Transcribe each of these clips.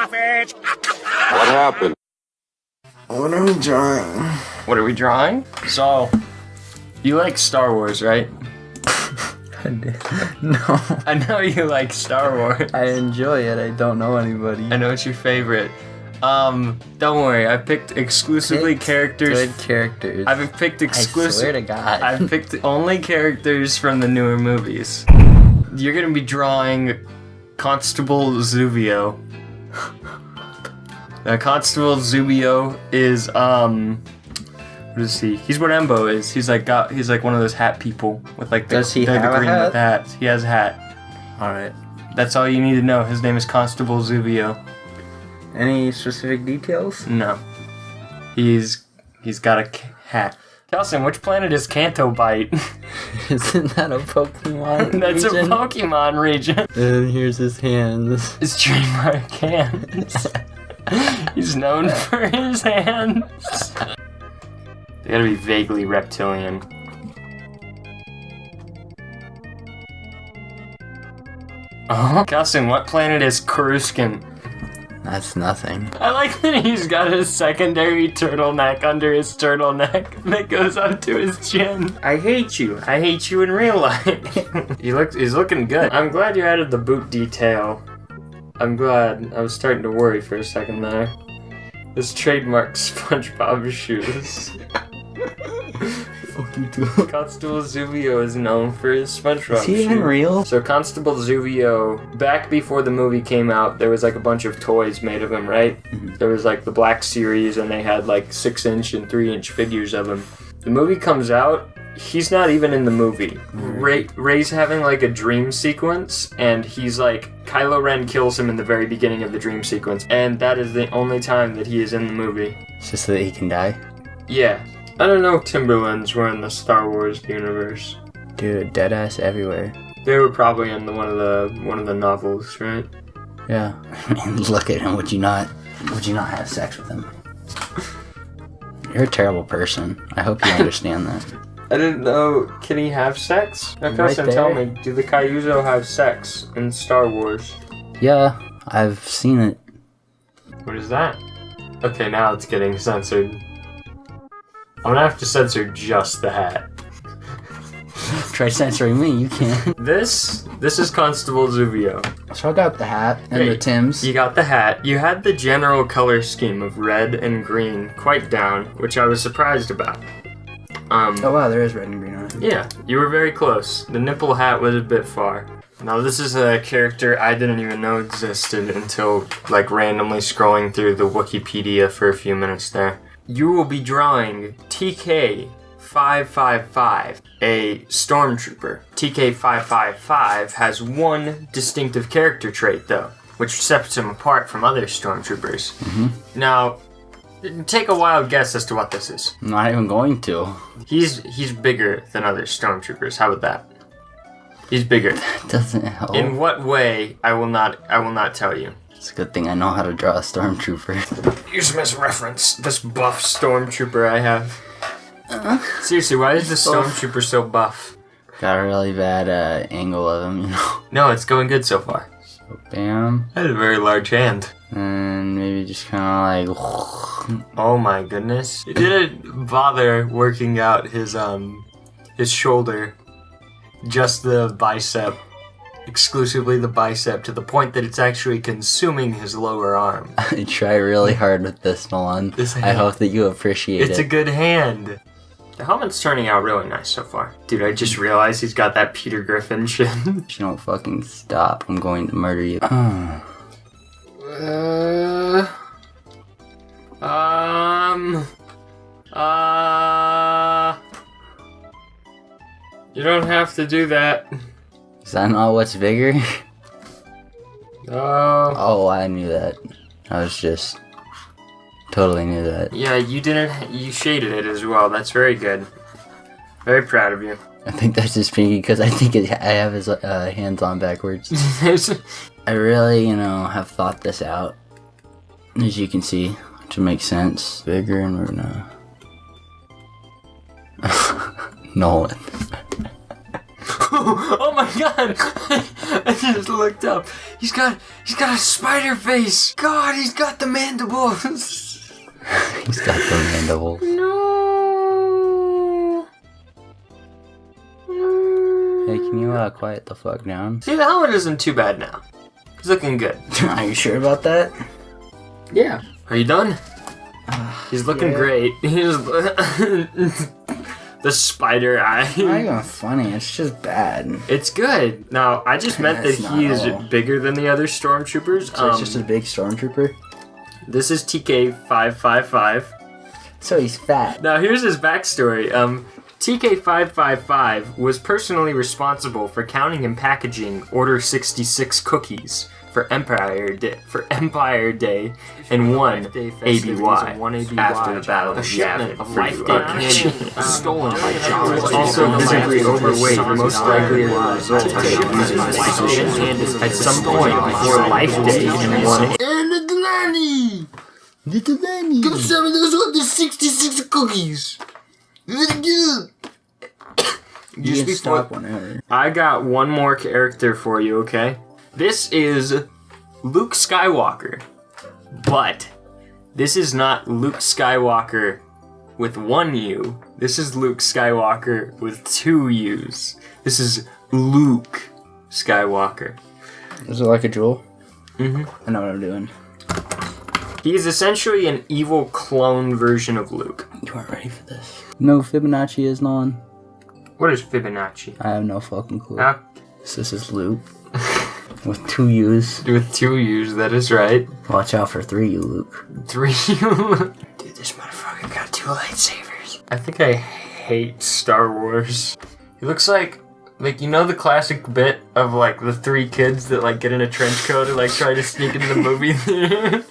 sausage! What happened? What are we drawing? What are we drawing? So, you like Star Wars, right? No. I know you like Star Wars. I enjoy it. I don't know anybody. I know it's your favorite. Don't worry. I picked exclusively characters. Good characters. I've picked exclusive. I swear to God. I've picked only characters from the newer movies. You're gonna be drawing Constable Zubio. Now, Constable Zubio is what is he? He's what Embo is. He's like one of those hat people with like the, Does he the have a green hat? with the hats. He has a hat. All right. That's all you need to know. His name is Constable Zubio. Any specific details? No. He's got a hat. Kelson, which planet is Canto Bite? Isn't that a Pokemon That's region? a Pokemon region. And here's his hands. His trademark hands. He's known for his hands. They gotta be vaguely reptilian. Kelson, what planet is Coruscant? That's nothing. I like that he's got a secondary turtleneck under his turtleneck that goes up to his chin. I hate you. I hate you in real life. He's looking good. I'm glad you added the boot detail. I'm glad. I was starting to worry for a second there. His trademark SpongeBob shoes. Fuck you too. Constable Zubio is known for his SpongeBob Is he even shoes. real? So Constable Zubio, back before the movie came out, there was like a bunch of toys made of him, right? Mhm. There was like the Black Series, and they had like 6-inch and 3-inch figures of him. The movie comes out, he's not even in the movie. Rey's having like a dream sequence, and he's like, Kylo Ren kills him in the very beginning of the dream sequence, and that is the only time that he is in the movie. It's just so that he can die? Yeah. I don't know if Timberlands were in the Star Wars universe. Dude, deadass everywhere. They were probably in one of the novels, right? Yeah. And look at him. Would you not have sex with him? You're a terrible person. I hope you understand that. I didn't know. Can he have sex? Now, Right Kelson, tell there. me, do the Kyuzo have sex in Star Wars? Yeah, I've seen it. What is that? Okay, now it's getting censored. I'm gonna have to censor just the hat. Try censoring me, you can. This is Constable Zubio. So I got the hat and the Hey, Tims. You got the hat. You had the general color scheme of red and green quite down, which I was surprised about. Oh wow, there is red and green on it. Yeah, you were very close. The nipple hat was a bit far. Now this is a character I didn't even know existed until like randomly scrolling through the Wikipedia for a few minutes there. You will be drawing TK555, a stormtrooper. TK555 has one distinctive character trait though, which sets him apart from other stormtroopers. Mm-hmm. Now, take a wild guess as to what this is. I'm not even going to. He's bigger than other stormtroopers. How about that? He's bigger. Doesn't help. In what way? I will not tell you. It's a good thing I know how to draw a stormtrooper. Use him as a reference. This buff stormtrooper I have. Seriously, why is this stormtrooper so buff? Got a really bad angle of him, you know. No, it's going good so far. So bam. I had a very large hand. And maybe just kind of like... Oh my goodness. He didn't bother working out his shoulder. Just the bicep. Exclusively the bicep, to the point that it's actually consuming his lower arm. I try really hard with this, Nolan. This I hand. hope that you appreciate It's it. a good hand. The helmet's turning out really nice so far. Dude, I just realized he's got that Peter Griffin chin. If you don't fucking stop, I'm going to murder you. You don't have to do that. Is that not what's bigger? Oh, I knew that. I was just... Totally knew that. Yeah, you shaded it as well. That's very good. Very proud of you. I think that's just pinky because I think I have his hands on backwards. I really, have thought this out. As you can see, to make sense. Bigger and we're gonna... Nolan. Oh my god! I just looked up. He's got a spider face. God, he's got the mandibles. He's got the mandibles. No. Hey, can you quiet the fuck down? See, the helmet isn't too bad now. He's looking good. Are you sure about that? Yeah. Are you done? He's looking great. He's the spider eye. It's not even funny. It's just bad. It's good. Now, I just meant that he is bigger than the other stormtroopers. So it's just a big stormtrooper? This is TK555. So he's fat. Now, here's his backstory. TK555 was personally responsible for counting and packaging Order 66 cookies for Empire Day and one ABY after the Battle of Yavin for you. Stolen by John. Also visibly overweight, most likely as a result of using this position at some point before Life Day and one. And Little Annie! Give some of those Order 66 cookies! You can stop whenever. I got one more character for you, okay? This is Luke Skywalker, but this is not Luke Skywalker with one U. This is Luke Skywalker with two U's. This is Luke Skywalker. Is it like a jewel? Mm-hmm. I know what I'm doing. He is essentially an evil clone version of Luke. You aren't ready for this. No Fibonacci is Nolan. What is Fibonacci? I have no fucking clue. So this is Luke. With two U's. With two U's, that is right. Watch out for 3U, Luke. 3U? Dude, this motherfucker got 2 lightsabers. I think I hate Star Wars. He looks like you know the classic bit of like the 3 kids that like get in a trench coat and like try to sneak into the movie theater?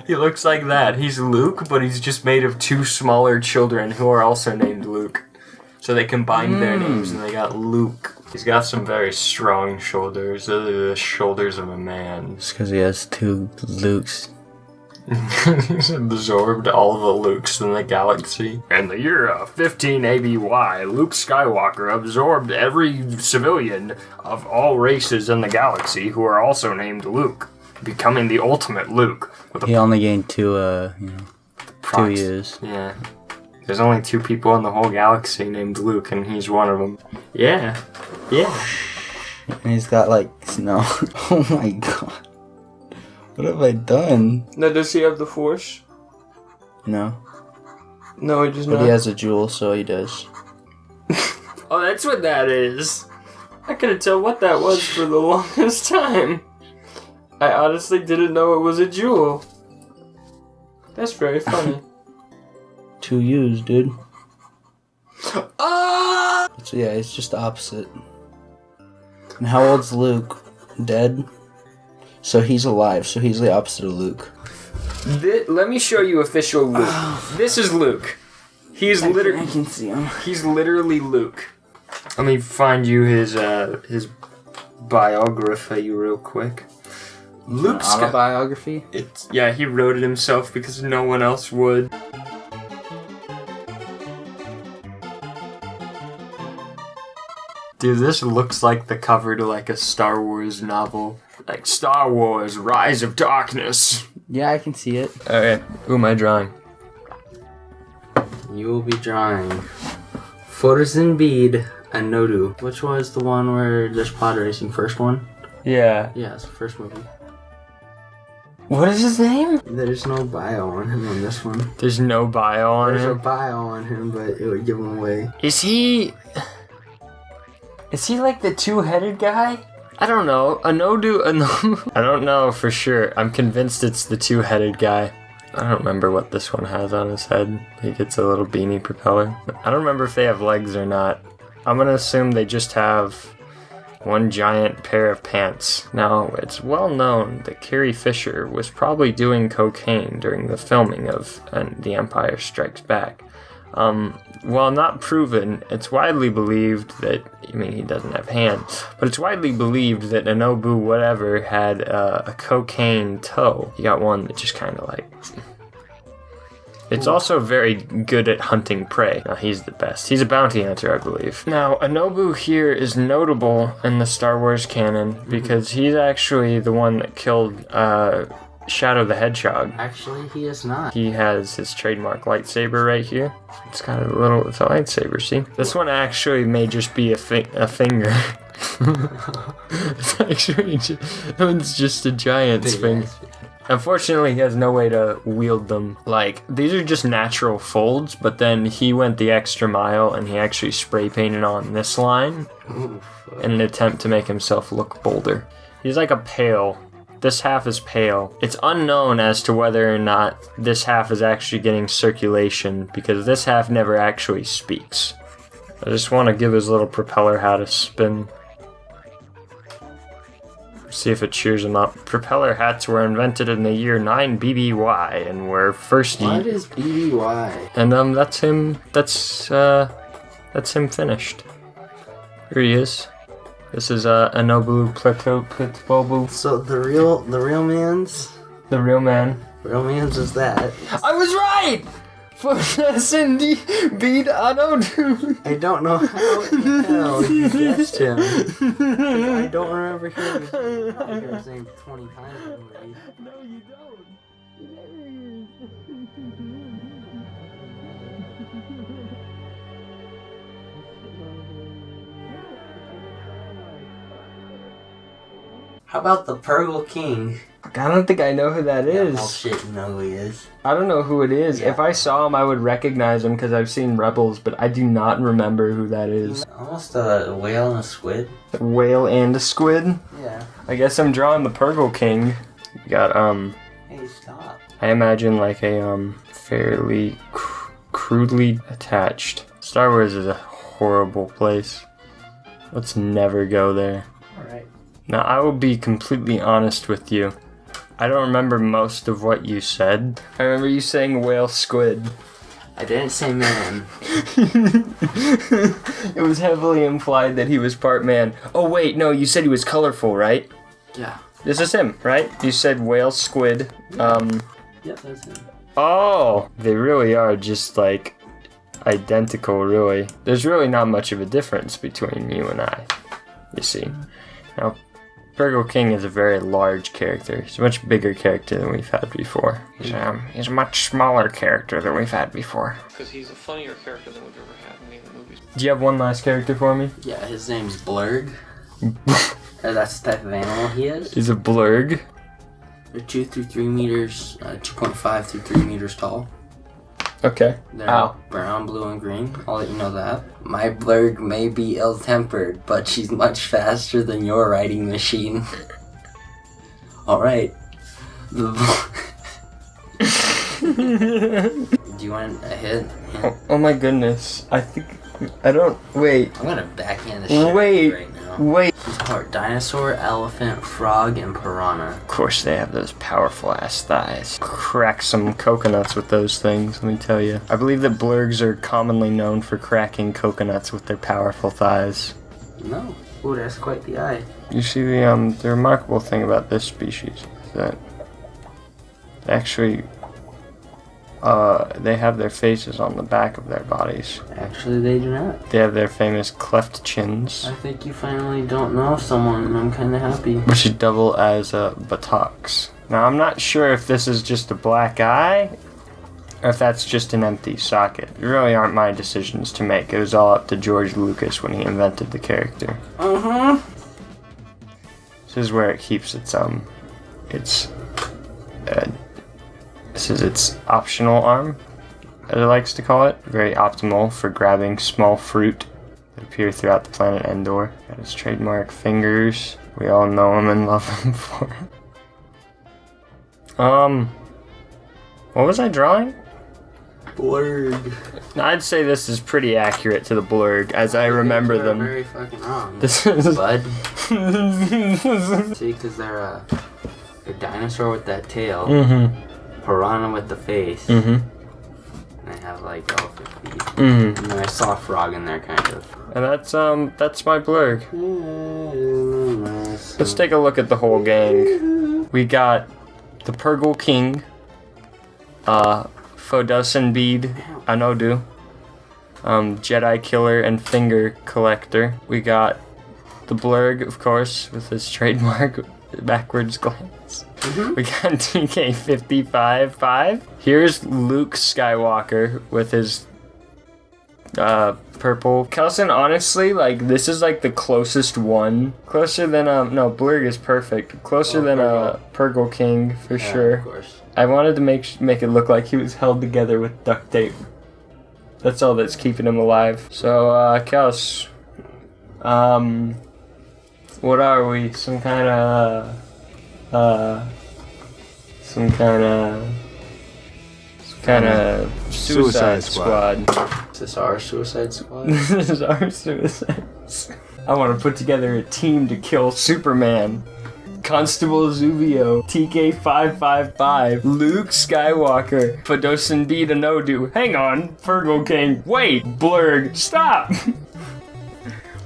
He looks like that. He's Luke, but he's just made of 2 smaller children who are also named Luke. So they combined their names and they got Luke. He's got some very strong shoulders. They're the shoulders of a man. It's because he has 2 Lukes. He's absorbed all the Lukes in the galaxy. In the year of 15 ABY, Luke Skywalker absorbed every civilian of all races in the galaxy who are also named Luke, becoming the ultimate Luke. He only gained 2 2 U's. Yeah. There's only 2 people in the whole galaxy named Luke, and he's one of them. Yeah. Yeah. And he's got, like, snow. Oh my god. What have I done? Now, does he have the Force? No. No, he does not. But he has a jewel, so he does. Oh, that's what that is. I couldn't tell what that was for the longest time. I honestly didn't know it was a jewel. That's very funny. 2 U's, dude. Ah! So yeah, it's just the opposite. And how old's Luke? Dead? So he's alive, so he's the opposite of Luke. Let me show you official Luke. This is Luke. He's literally... I can see him. He's literally Luke. Let me find you his biography real quick. Luke's autobiography? Yeah, he wrote it himself because no one else would. Dude, this looks like the cover to like a Star Wars novel. Like Star Wars, Rise of Darkness. Yeah, I can see it. Alright, who am I drawing? You will be drawing Forzen Bead and Nobu. Which one is the one where there's pod racing? First one? Yeah. Yeah, it's the first movie. What is his name? There's no bio on him on this one. There's no bio on him? There's a bio on him, but it would give him away. Is he like the 2-headed guy? I don't know. I don't know for sure. I'm convinced it's the 2-headed guy. I don't remember what this one has on his head. He gets a little beanie propeller. I don't remember if they have legs or not. I'm gonna assume they just have one giant pair of pants. Now, it's well known that Carrie Fisher was probably doing cocaine during the filming of The Empire Strikes Back. While not proven, it's widely believed that, he doesn't have hands, but it's widely believed that a Nobu whatever had a cocaine toe. You got one that just kind of like It's also very good at hunting prey. Now, he's the best. He's a bounty hunter, I believe. Now, a Nobu here is notable in the Star Wars canon because he's actually the one that killed Shadow the Hedgehog. Actually, he is not. He has his trademark lightsaber right here. It's got a lightsaber, see? This one actually may just be a finger. It's just a giant's finger. Unfortunately, he has no way to wield them. Like, these are just natural folds, but then he went the extra mile and he actually spray painted on this line in an attempt to make himself look bolder. He's like a pale. This half is pale. It's unknown as to whether or not this half is actually getting circulation because this half never actually speaks. I just want to give his little propeller hat a spin. See if it cheers him up. Propeller hats were invented in the year 9 BBY and were first. What is BBY? And that's him. That's him finished. Here he is. This is a Nobu Pletobu. So the real man's. The real man. Real man's is that. I was right. For S&D beat Nobu. I don't know how the hell you guessed him. I don't remember hearing his name 20 times already. No, you don't. How about the Purgle King? I don't think I know who that is. Oh shit, you know who he is. I don't know who it is. Yeah. If I saw him, I would recognize him because I've seen Rebels, but I do not remember who that is. Almost a whale and a squid. A whale and a squid? Yeah. I guess I'm drawing the Purgle King. You got, Hey, stop. I imagine like a, fairly crudely attached. Star Wars is a horrible place. Let's never go there. Alright. Now, I will be completely honest with you. I don't remember most of what you said. I remember you saying whale squid. I didn't say man. It was heavily implied that he was part man. Oh wait, no, you said he was colorful, right? Yeah. This is him, right? You said whale squid. Yep, that's him. Oh! They really are just like identical, really. There's really not much of a difference between you and I, you see. Now, Purgle King is a very large character. He's a much bigger character than we've had before. He's a much smaller character than we've had before. Because he's a funnier character than we've ever had in the movies. Do you have one last character for me? Yeah, his name's Blurg. That's the type of animal he is. He's a blurg. They're 2 through 3 meters, 2.5 through 3 meters tall. Okay. They're brown, blue, and green. I'll let you know that. My Blurg may be ill-tempered, but she's much faster than your riding machine. Alright. Do you want a hint? Oh my goodness. Wait. I'm gonna backhand the shit right now. Wait. He's part dinosaur, elephant, frog, and piranha. Of course they have those powerful ass thighs. Crack some coconuts with those things, let me tell you. I believe that blurgs are commonly known for cracking coconuts with their powerful thighs. No. Ooh, that's quite the eye. You see the remarkable thing about this species is that actually they have their faces on the back of their bodies. Actually, they do not. They have their famous cleft chins, I think you finally don't know someone, and I'm kind of happy. which double as buttocks. Now, I'm not sure if this is just a black eye, or if that's just an empty socket. It really aren't my decisions to make. It was all up to George Lucas when he invented the character. Uh-huh. This is where it keeps its this is its optional arm, as it likes to call it. Very optimal for grabbing small fruit that appear throughout the planet Endor. Got his trademark fingers. We all know him and love him for it. What was I drawing? Blurg. I'd say this is pretty accurate to the blurg, as I remember them. Very fucking wrong. This is Bud. See, because they're a dinosaur with that tail, piranha with the face, and they have like elephant feet. And then I saw a frog in there, kind of. And that's my blurg. Let's take a look at the whole gang. We got the Purgle King, Fodusin Bead, Nobu, Jedi Killer and Finger Collector. We got the Blurg, of course, with his trademark backwards glance. We got TK55-5. Here's Luke Skywalker with his purple. Kelson, honestly, like, this is like the closest one. Closer than, no, Blurg is perfect. Closer than Purgle King, for sure. Of course. I wanted to make it look like he was held together with duct tape. That's all that's keeping him alive. So, Kels, what are we? Some kind of Suicide Squad. Is this our Suicide Squad? This is our Suicide Squad. I want to put together a team to kill Superman. Constable Zubo, TK555, Luke Skywalker, Fodusin Bead Nobu. Hang on, Virgo King. Wait, Blurg, stop!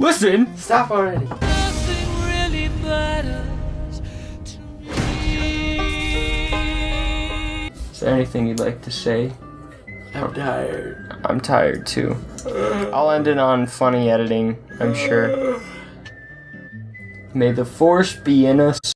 Listen! Stop already. Nothing really matters to me. Is there anything you'd like to say? I'm tired. I'm tired too. I'll end it on funny editing, I'm sure. May the Force be in us.